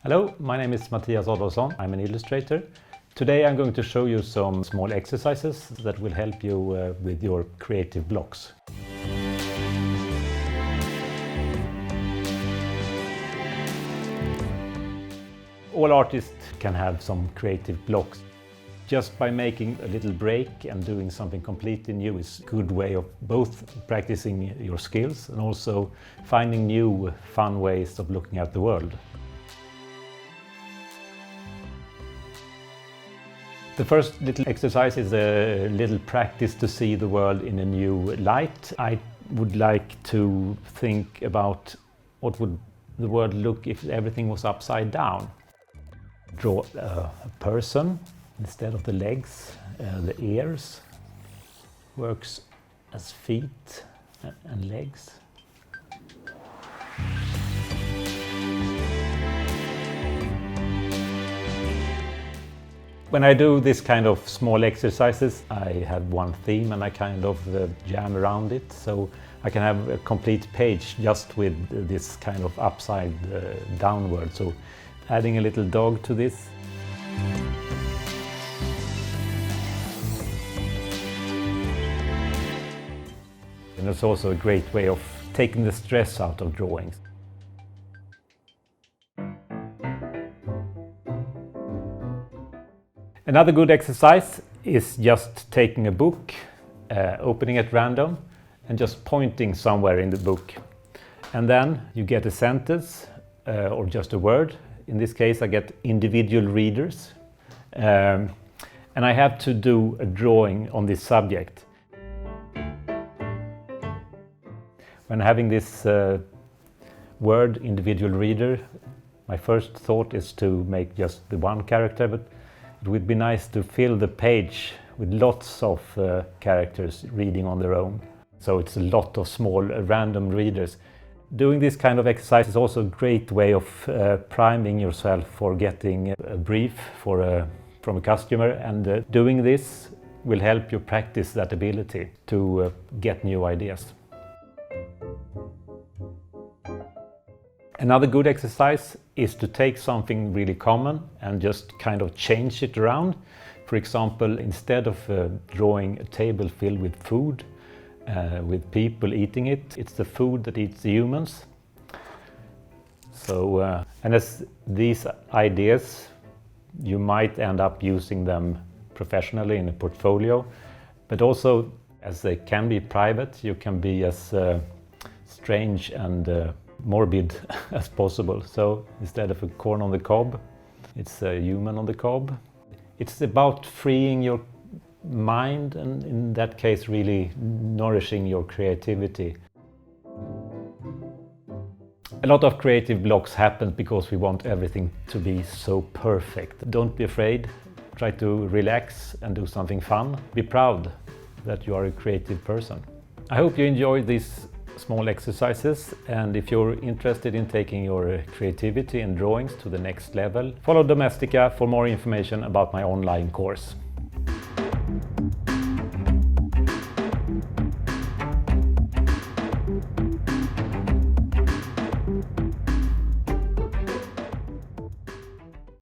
Hello, my name is Mattias Adolfsson. I'm an illustrator. Today I'm going to show you some small exercises that will help you with your creative blocks. All artists can have some creative blocks. Just by making a little break and doing something completely new is a good way of both practicing your skills and also finding new fun ways of looking at the world. The first little exercise is a little practice to see the world in a new light. I would like to think about what would the world look if everything was upside down. Draw a person instead of the legs, the ears works as feet and legs. When I do this kind of small exercises, I have one theme and I kind of jam around it, so I can have a complete page just with this kind of upside downward. So adding a little dog to this. And it's also a great way of taking the stress out of drawings. Another good exercise is just taking a book, opening at random and just pointing somewhere in the book. And then you get a sentence or just a word. In this case I get individual readers. And I have to do a drawing on this subject. When having this word, individual reader, my first thought is to make just the one character, but it would be nice to fill the page with lots of characters reading on their own. So it's a lot of small random readers. Doing this kind of exercise is also a great way of priming yourself for getting a brief from a customer, and doing this will help you practice that ability to get new ideas. Another good exercise is to take something really common and just kind of change it around. For example, instead of drawing a table filled with food, with people eating it, it's the food that eats the humans. So, and as these ideas, you might end up using them professionally in a portfolio, but also as they can be private, you can be as strange and morbid as possible. So instead of a corn on the cob, it's a human on the cob. It's about freeing your mind and in that case really nourishing your creativity. A lot of creative blocks happen because we want everything to be so perfect. Don't be afraid. Try to relax and do something fun. Be proud that you are a creative person. I hope you enjoyed these small exercises, and if you're interested in taking your creativity and drawings to the next level, follow Domestika for more information about my online course.